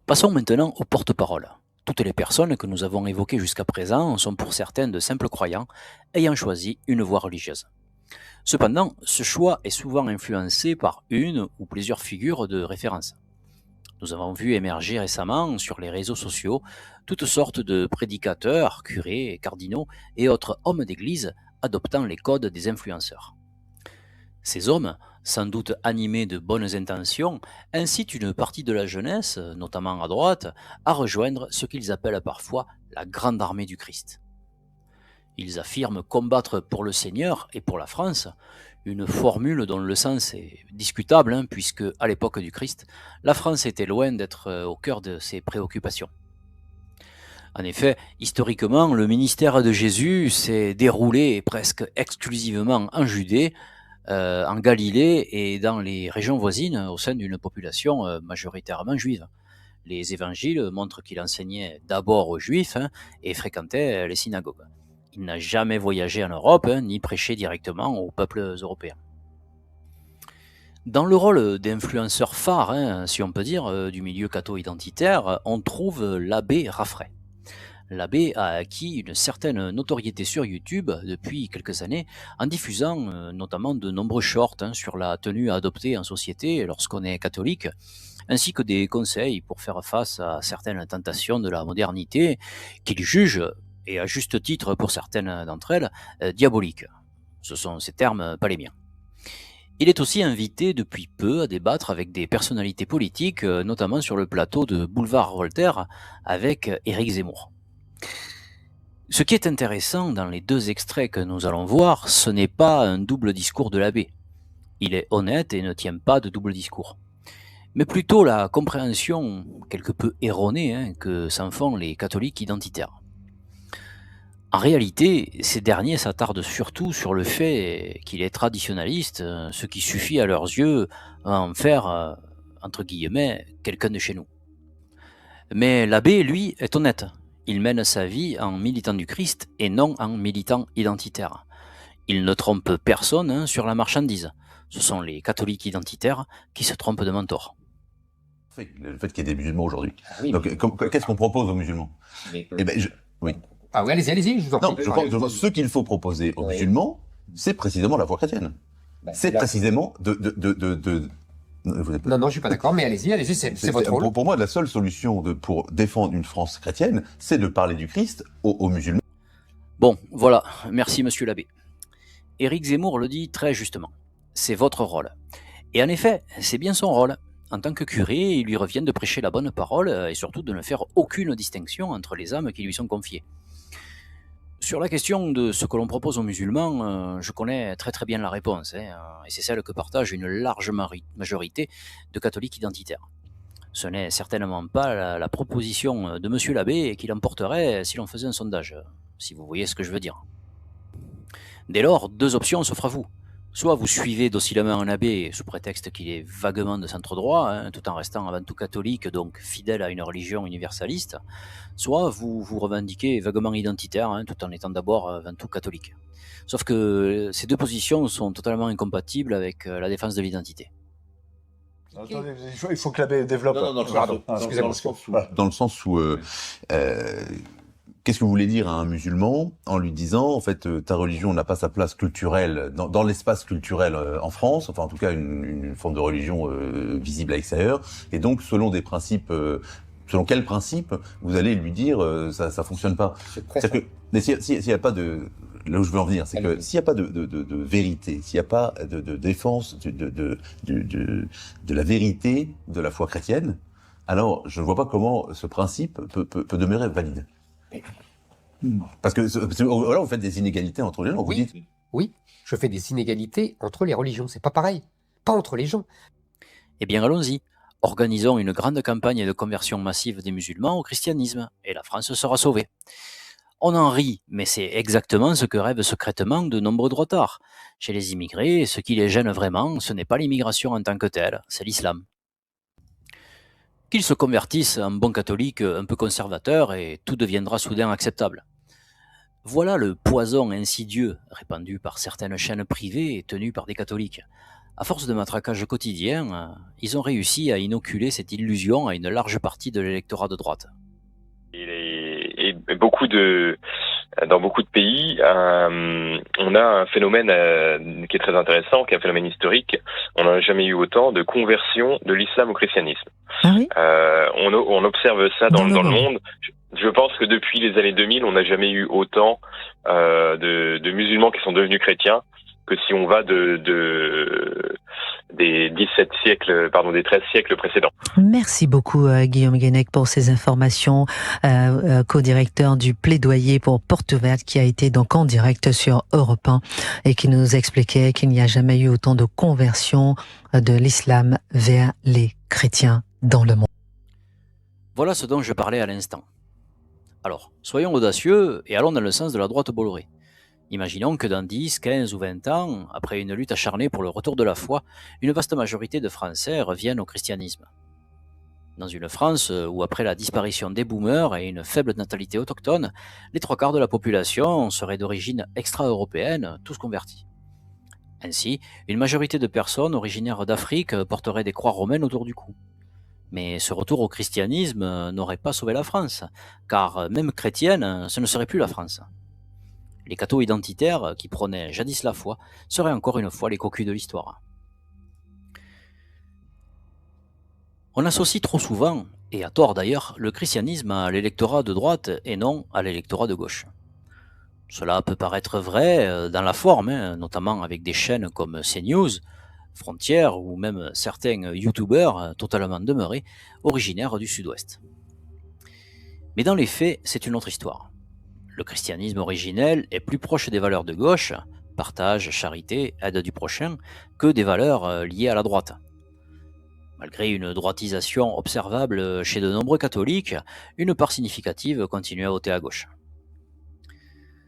Passons maintenant aux porte-paroles. Toutes les personnes que nous avons évoquées jusqu'à présent sont pour certaines de simples croyants ayant choisi une voie religieuse. Cependant, ce choix est souvent influencé par une ou plusieurs figures de référence. Nous avons vu émerger récemment sur les réseaux sociaux toutes sortes de prédicateurs, curés, cardinaux et autres hommes d'église adoptant les codes des influenceurs. Ces hommes, sans doute animés de bonnes intentions, incitent une partie de la jeunesse, notamment à droite, à rejoindre ce qu'ils appellent parfois la grande armée du Christ. Ils affirment combattre pour le Seigneur et pour la France, une formule dont le sens est discutable, puisque à l'époque du Christ, la France était loin d'être au cœur de ses préoccupations. En effet, historiquement, le ministère de Jésus s'est déroulé presque exclusivement en Judée, en Galilée et dans les régions voisines au sein d'une population majoritairement juive. Les évangiles montrent qu'il enseignait d'abord aux juifs et fréquentait les synagogues. Il n'a jamais voyagé en Europe ni prêché directement aux peuples européens. Dans le rôle d'influenceur phare, si on peut dire, du milieu catho-identitaire, on trouve l'abbé Raffray. L'abbé a acquis une certaine notoriété sur YouTube depuis quelques années en diffusant notamment de nombreux shorts sur la tenue à adopter en société lorsqu'on est catholique, ainsi que des conseils pour faire face à certaines tentations de la modernité qu'il juge, et à juste titre pour certaines d'entre elles, diaboliques. Ce sont ces termes, pas les miens. Il est aussi invité depuis peu à débattre avec des personnalités politiques, notamment sur le plateau de Boulevard Voltaire avec Éric Zemmour. Ce qui est intéressant dans les deux extraits que nous allons voir, ce n'est pas un double discours de l'abbé. Il est honnête et ne tient pas de double discours. Mais plutôt la compréhension quelque peu erronée que s'en font les catholiques identitaires. En réalité, ces derniers s'attardent surtout sur le fait qu'il est traditionnaliste, ce qui suffit à leurs yeux à en faire, entre guillemets, quelqu'un de chez nous. Mais l'abbé, lui, est honnête. Il mène sa vie en militant du Christ et non en militant identitaire. Il ne trompe personne sur la marchandise. Ce sont les catholiques identitaires qui se trompent de mentor. Le fait qu'il y ait des musulmans aujourd'hui. Ah oui, Donc, qu'est-ce qu'on propose aux musulmans? mais- Eh ben, oui. Ah oui, allez-y, je vous en Non, prie. je pense que ce qu'il faut proposer aux Oui. musulmans, c'est précisément la foi chrétienne. Ben, C'est là- précisément vous êtes- Non, je suis pas d'accord, mais allez-y, c'est votre rôle. Pour moi, la seule solution pour défendre une France chrétienne, c'est de parler du Christ aux musulmans. Bon, voilà, merci monsieur l'abbé. Éric Zemmour le dit très justement. C'est votre rôle. Et en effet, c'est bien son rôle. En tant que curé, il lui revient de prêcher la bonne parole et surtout de ne faire aucune distinction entre les âmes qui lui sont confiées. Sur la question de ce que l'on propose aux musulmans, je connais très très bien la réponse, et c'est celle que partage une large majorité de catholiques identitaires. Ce n'est certainement pas la proposition de monsieur l'abbé qui l'emporterait si l'on faisait un sondage, si vous voyez ce que je veux dire. Dès lors, deux options s'offrent à vous. Soit vous suivez docilement un abbé sous prétexte qu'il est vaguement de centre droit, tout en restant avant tout catholique, donc fidèle à une religion universaliste, soit vous vous revendiquez vaguement identitaire, tout en étant d'abord avant tout catholique. Sauf que ces deux positions sont totalement incompatibles avec la défense de l'identité. Attendez, il faut que l'abbé développe. Pardon, excusez-moi. Dans le sens où, qu'est-ce que vous voulez dire à un musulman en lui disant, en fait, ta religion n'a pas sa place culturelle dans l'espace culturel en France, enfin en tout cas une forme de religion visible à l'extérieur, et donc selon des principes, selon quels principes vous allez lui dire ça fonctionne pas. C'est-à-dire que, mais s'il y a pas de, là où je veux en venir, c'est que s'il n'y a pas de vérité, s'il n'y a pas de défense de la vérité de la foi chrétienne, alors je ne vois pas comment ce principe peut demeurer valide. Parce que là, vous faites des inégalités entre les gens. Vous dites, Oui, je fais des inégalités entre les religions, c'est pas pareil. Pas entre les gens. Eh bien allons-y, organisons une grande campagne de conversion massive des musulmans au christianisme, et la France sera sauvée. On en rit, mais c'est exactement ce que rêvent secrètement de nombreux droitards. Chez les immigrés, ce qui les gêne vraiment, ce n'est pas l'immigration en tant que telle, c'est l'islam. Qu'ils se convertissent en bons catholiques un peu conservateurs et tout deviendra soudain acceptable. Voilà le poison insidieux répandu par certaines chaînes privées et tenues par des catholiques. À force de matraquage quotidien, ils ont réussi à inoculer cette illusion à une large partie de l'électorat de droite. Et dans beaucoup de pays, on a un phénomène qui est très intéressant, qui est un phénomène historique. On n'a jamais eu autant de conversion de l'islam au christianisme. Ah oui? On observe ça dans le monde. monde. Je pense que depuis les années 2000, on n'a jamais eu autant de musulmans qui sont devenus chrétiens que si on va des 13 siècles précédents. Merci beaucoup Guillaume Guenec pour ces informations, co-directeur du plaidoyer pour Porte Ouverte qui a été donc en direct sur Europe 1 et qui nous expliquait qu'il n'y a jamais eu autant de conversion de l'islam vers les chrétiens dans le monde. Voilà ce dont je parlais à l'instant. Alors, soyons audacieux et allons dans le sens de la droite Bolloré. Imaginons que dans 10, 15 ou 20 ans, après une lutte acharnée pour le retour de la foi, une vaste majorité de Français reviennent au christianisme. Dans une France où, après la disparition des boomers et une faible natalité autochtone, les 3/4 de la population seraient d'origine extra-européenne, tous convertis. Ainsi, une majorité de personnes originaires d'Afrique porteraient des croix romaines autour du cou. Mais ce retour au christianisme n'aurait pas sauvé la France, car même chrétienne, ce ne serait plus la France. Les cathos identitaires, qui prônaient jadis la foi, seraient encore une fois les cocus de l'histoire. On associe trop souvent, et à tort d'ailleurs, le christianisme à l'électorat de droite et non à l'électorat de gauche. Cela peut paraître vrai dans la forme, notamment avec des chaînes comme CNews, Frontières ou même certains youtubeurs totalement demeurés, originaires du sud-ouest. Mais dans les faits, c'est une autre histoire. Le christianisme originel est plus proche des valeurs de gauche, partage, charité, aide du prochain, que des valeurs liées à la droite. Malgré une droitisation observable chez de nombreux catholiques, une part significative continue à voter à gauche.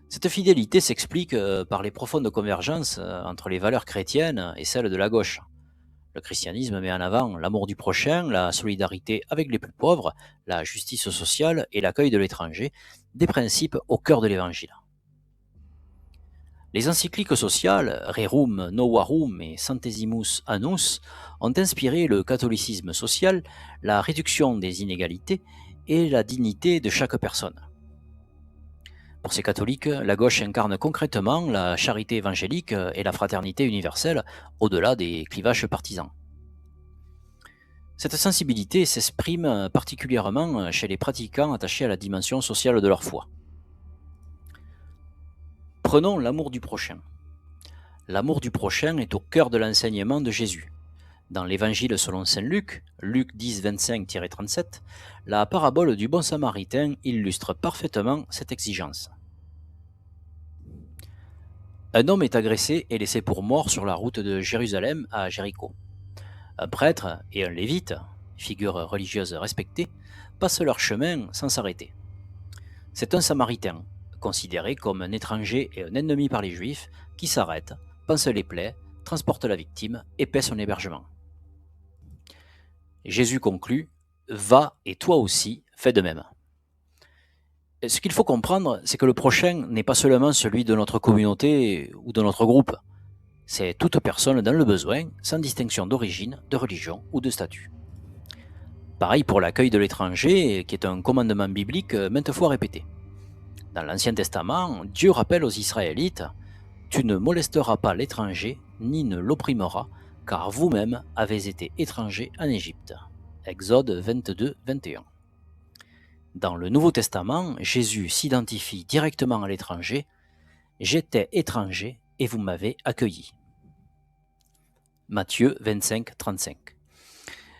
Cette fidélité s'explique par les profondes convergences entre les valeurs chrétiennes et celles de la gauche. Le christianisme met en avant l'amour du prochain, la solidarité avec les plus pauvres, la justice sociale et l'accueil de l'étranger, des principes au cœur de l'Évangile. Les encycliques sociales Rerum Novarum et Centesimus Annus ont inspiré le catholicisme social, la réduction des inégalités et la dignité de chaque personne. Pour ces catholiques, la gauche incarne concrètement la charité évangélique et la fraternité universelle au-delà des clivages partisans. Cette sensibilité s'exprime particulièrement chez les pratiquants attachés à la dimension sociale de leur foi. Prenons l'amour du prochain. L'amour du prochain est au cœur de l'enseignement de Jésus. Dans l'Évangile selon saint Luc, Luc 10, 25-37, la parabole du bon samaritain illustre parfaitement cette exigence. Un homme est agressé et laissé pour mort sur la route de Jérusalem à Jéricho. Un prêtre et un lévite, figures religieuses respectées, passent leur chemin sans s'arrêter. C'est un samaritain, considéré comme un étranger et un ennemi par les juifs, qui s'arrête, panse les plaies, transporte la victime et paie son hébergement. Jésus conclut « Va et toi aussi, fais de même ». Ce qu'il faut comprendre, c'est que le prochain n'est pas seulement celui de notre communauté ou de notre groupe. C'est toute personne dans le besoin, sans distinction d'origine, de religion ou de statut. Pareil pour l'accueil de l'étranger, qui est un commandement biblique maintes fois répété. Dans l'Ancien Testament, Dieu rappelle aux Israélites « Tu ne molesteras pas l'étranger, ni ne l'opprimeras, car vous-même avez été étrangers en Égypte. » Exode 22, 21. Dans le Nouveau Testament, Jésus s'identifie directement à l'étranger « J'étais étranger et vous m'avez accueilli. » Matthieu 25, 35.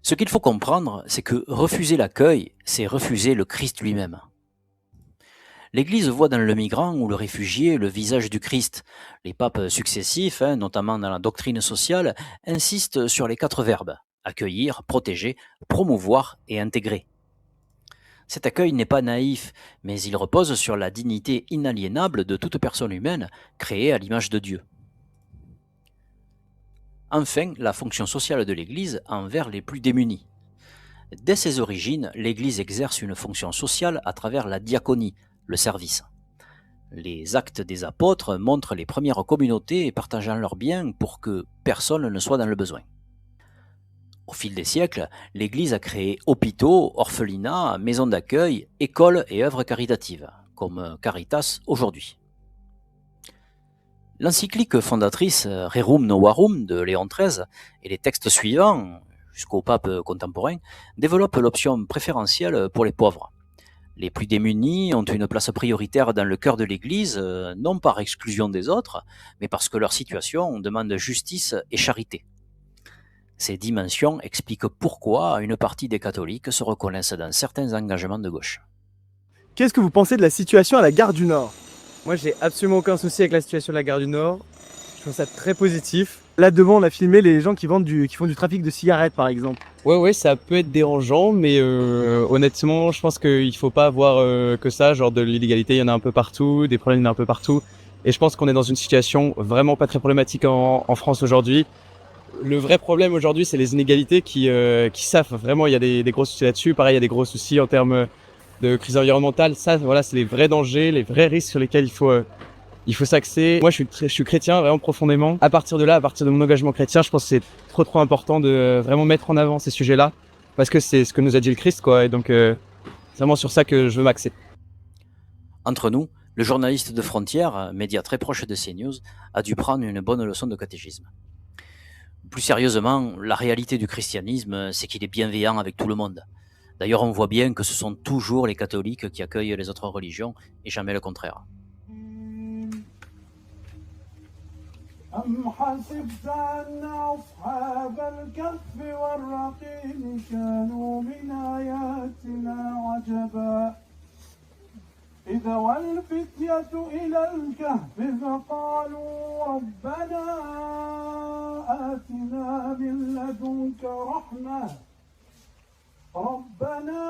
Ce qu'il faut comprendre, c'est que refuser l'accueil, c'est refuser le Christ lui-même. L'Église voit dans le migrant ou le réfugié le visage du Christ. Les papes successifs, notamment dans la doctrine sociale, insistent sur les 4 verbes « accueillir, protéger, promouvoir et intégrer ». Cet accueil n'est pas naïf, mais il repose sur la dignité inaliénable de toute personne humaine créée à l'image de Dieu. Enfin, la fonction sociale de l'Église envers les plus démunis. Dès ses origines, l'Église exerce une fonction sociale à travers la diaconie, le service. Les actes des apôtres montrent les premières communautés partageant leurs biens pour que personne ne soit dans le besoin. Au fil des siècles, l'Église a créé hôpitaux, orphelinats, maisons d'accueil, écoles et œuvres caritatives, comme Caritas aujourd'hui. L'encyclique fondatrice Rerum Novarum de Léon XIII et les textes suivants, jusqu'au pape contemporain, développent l'option préférentielle pour les pauvres. Les plus démunis ont une place prioritaire dans le cœur de l'Église, non par exclusion des autres, mais parce que leur situation demande justice et charité. Ces dimensions expliquent pourquoi une partie des catholiques se reconnaissent dans certains engagements de gauche. Qu'est-ce que vous pensez de la situation à la gare du Nord? Moi, j'ai absolument aucun souci avec la situation de la gare du Nord. Je trouve ça très positif. Là devant, on a filmé les gens qui font du trafic de cigarettes, par exemple. Ouais, ça peut être dérangeant, mais honnêtement, je pense qu'il faut pas avoir que ça, genre de l'illégalité, il y en a un peu partout, des problèmes, il y en a un peu partout. Et je pense qu'on est dans une situation vraiment pas très problématique en France aujourd'hui. Le vrai problème aujourd'hui, c'est les inégalités qui savent vraiment, il y a des gros soucis là-dessus. Pareil, il y a des gros soucis en termes de crise environnementale. Ça, voilà, c'est les vrais dangers, les vrais risques sur lesquels il faut s'axer. Moi, je suis chrétien vraiment profondément. À partir de là, à partir de mon engagement chrétien, je pense que c'est trop important de vraiment mettre en avant ces sujets-là, parce que c'est ce que nous a dit le Christ, quoi. Et donc, c'est vraiment sur ça que je veux m'axer. Entre nous, le journaliste de Frontières, média très proche de CNews, a dû prendre une bonne leçon de catéchisme. Plus sérieusement, la réalité du christianisme, c'est qu'il est bienveillant avec tout le monde. D'ailleurs, on voit bien que ce sont toujours les catholiques qui accueillent les autres religions et jamais le contraire. أم حسبت أن أصحاب الكهف والرقيم كانوا من آياتنا عجبا إذا والفتية إلى الكهف فقالوا ربنا آتنا من لدنك رحمة ربنا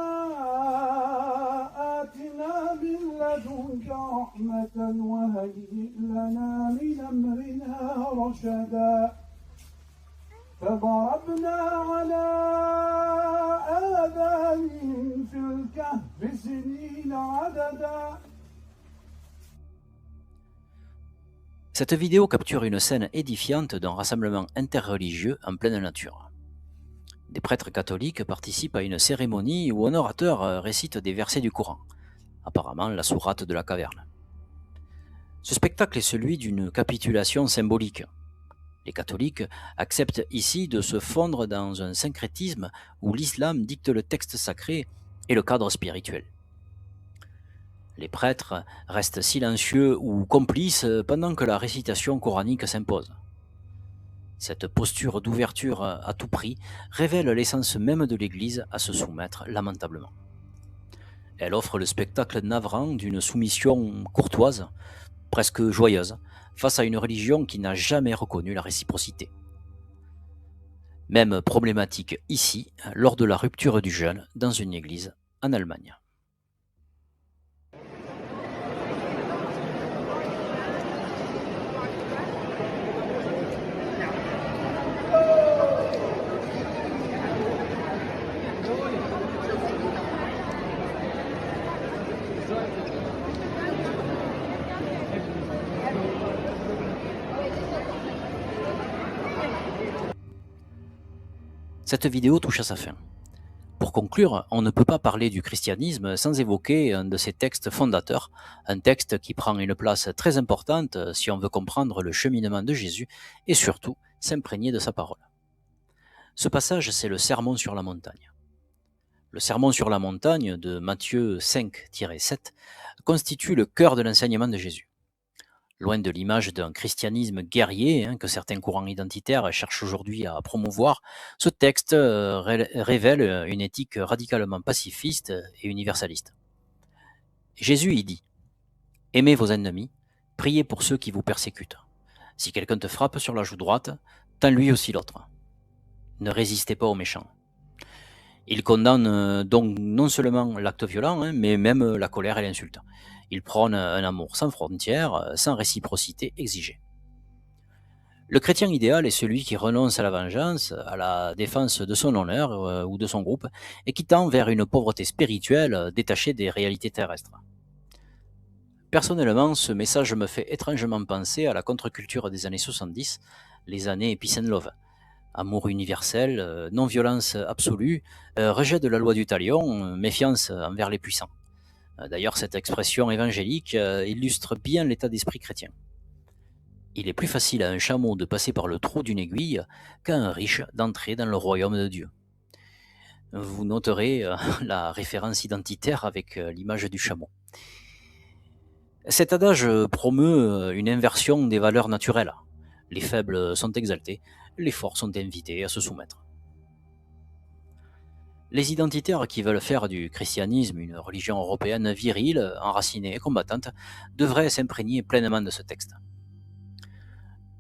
آتنا من لدنك رحمة وهيئ لنا من أمرنا رشدا فضربنا على آذانهم في الكهف سنين عددا. Cette vidéo capture une scène édifiante d'un rassemblement interreligieux en pleine nature. Des prêtres catholiques participent à une cérémonie où un orateur récite des versets du Coran, apparemment la sourate de la caverne. Ce spectacle est celui d'une capitulation symbolique. Les catholiques acceptent ici de se fondre dans un syncrétisme où l'islam dicte le texte sacré et le cadre spirituel. Les prêtres restent silencieux ou complices pendant que la récitation coranique s'impose. Cette posture d'ouverture à tout prix révèle l'essence même de l'Église à se soumettre lamentablement. Elle offre le spectacle navrant d'une soumission courtoise, presque joyeuse, face à une religion qui n'a jamais reconnu la réciprocité. Même problématique ici, lors de la rupture du jeûne dans une église en Allemagne. Cette vidéo touche à sa fin. Pour conclure, on ne peut pas parler du christianisme sans évoquer un de ses textes fondateurs, un texte qui prend une place très importante si on veut comprendre le cheminement de Jésus et surtout s'imprégner de sa parole. Ce passage, c'est le Sermon sur la montagne. Le Sermon sur la montagne de Matthieu 5-7 constitue le cœur de l'enseignement de Jésus. Loin de l'image d'un christianisme guerrier que certains courants identitaires cherchent aujourd'hui à promouvoir, ce texte révèle une éthique radicalement pacifiste et universaliste. Jésus y dit « Aimez vos ennemis, priez pour ceux qui vous persécutent. Si quelqu'un te frappe sur la joue droite, tends-lui aussi l'autre. Ne résistez pas aux méchants. » Il condamne donc non seulement l'acte violent, mais même la colère et l'insulte. Il prône un amour sans frontières, sans réciprocité exigée. Le chrétien idéal est celui qui renonce à la vengeance, à la défense de son honneur ou de son groupe, et qui tend vers une pauvreté spirituelle détachée des réalités terrestres. Personnellement, ce message me fait étrangement penser à la contre-culture des années 70, les années Peace and Love. Amour universel, non-violence absolue, rejet de la loi du talion, méfiance envers les puissants. D'ailleurs, cette expression évangélique illustre bien l'état d'esprit chrétien. Il est plus facile à un chameau de passer par le trou d'une aiguille qu'à un riche d'entrer dans le royaume de Dieu. Vous noterez la référence identitaire avec l'image du chameau. Cet adage promeut une inversion des valeurs naturelles. Les faibles sont exaltés, les forts sont invités à se soumettre. Les identitaires qui veulent faire du christianisme une religion européenne virile, enracinée et combattante devraient s'imprégner pleinement de ce texte.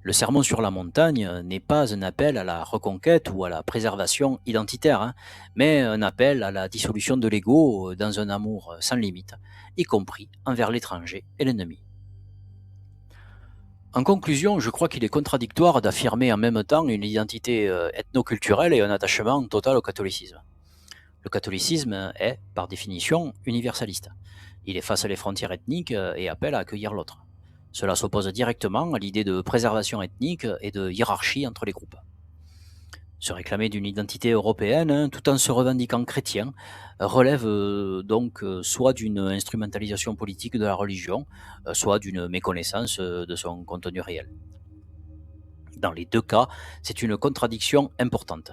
Le sermon sur la montagne n'est pas un appel à la reconquête ou à la préservation identitaire, mais un appel à la dissolution de l'ego dans un amour sans limite, y compris envers l'étranger et l'ennemi. En conclusion, je crois qu'il est contradictoire d'affirmer en même temps une identité ethno-culturelle et un attachement total au catholicisme. Le catholicisme est, par définition, universaliste. Il efface les frontières ethniques et appelle à accueillir l'autre. Cela s'oppose directement à l'idée de préservation ethnique et de hiérarchie entre les groupes. Se réclamer d'une identité européenne, tout en se revendiquant chrétien, relève donc soit d'une instrumentalisation politique de la religion, soit d'une méconnaissance de son contenu réel. Dans les deux cas, c'est une contradiction importante.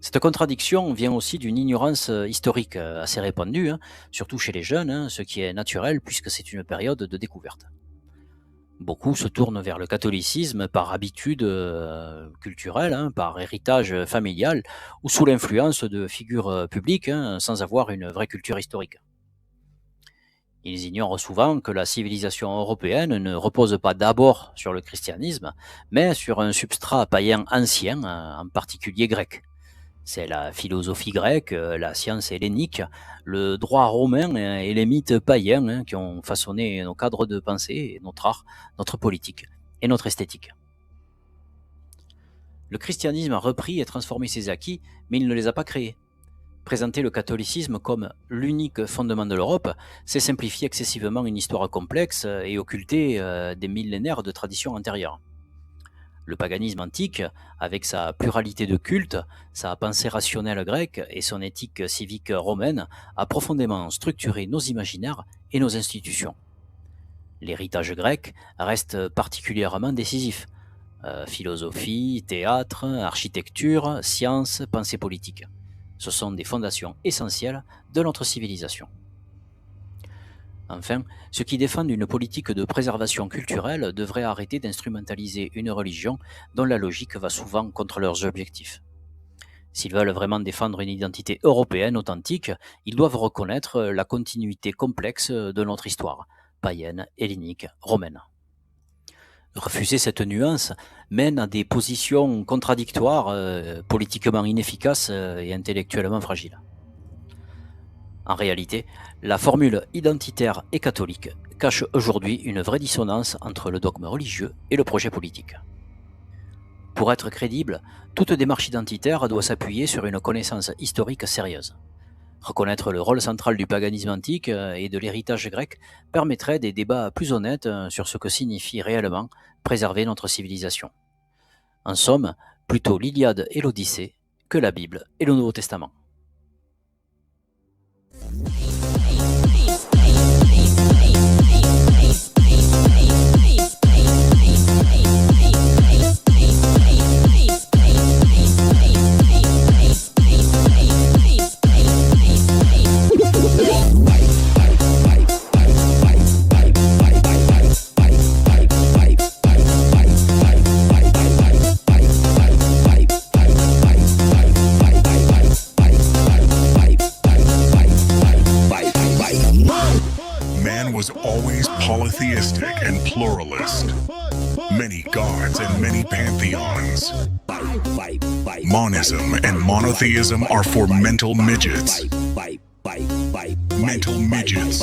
Cette contradiction vient aussi d'une ignorance historique assez répandue, surtout chez les jeunes, ce qui est naturel puisque c'est une période de découverte. Beaucoup se tournent vers le catholicisme par habitude culturelle, par héritage familial ou sous l'influence de figures publiques sans avoir une vraie culture historique. Ils ignorent souvent que la civilisation européenne ne repose pas d'abord sur le christianisme, mais sur un substrat païen ancien, en particulier grec. C'est la philosophie grecque, la science hellénique, le droit romain et les mythes païens qui ont façonné nos cadres de pensée, notre art, notre politique et notre esthétique. Le christianisme a repris et transformé ses acquis, mais il ne les a pas créés. Présenter le catholicisme comme l'unique fondement de l'Europe, c'est simplifier excessivement une histoire complexe et occulter des millénaires de traditions antérieures. Le paganisme antique, avec sa pluralité de cultes, sa pensée rationnelle grecque et son éthique civique romaine, a profondément structuré nos imaginaires et nos institutions. L'héritage grec reste particulièrement décisif. Philosophie, théâtre, architecture, sciences, pensée politique. Ce sont des fondations essentielles de notre civilisation. Enfin, ceux qui défendent une politique de préservation culturelle devraient arrêter d'instrumentaliser une religion dont la logique va souvent contre leurs objectifs. S'ils veulent vraiment défendre une identité européenne authentique, ils doivent reconnaître la continuité complexe de notre histoire, païenne, hellénique, romaine. Refuser cette nuance mène à des positions contradictoires, politiquement inefficaces et intellectuellement fragiles. En réalité, la formule identitaire et catholique cache aujourd'hui une vraie dissonance entre le dogme religieux et le projet politique. Pour être crédible, toute démarche identitaire doit s'appuyer sur une connaissance historique sérieuse. Reconnaître le rôle central du paganisme antique et de l'héritage grec permettrait des débats plus honnêtes sur ce que signifie réellement préserver notre civilisation. En somme, plutôt l'Iliade et l'Odyssée que la Bible et le Nouveau Testament. Was always polytheistic and pluralist. Many gods and many pantheons. Monism and monotheism are for mental midgets. Mental midgets.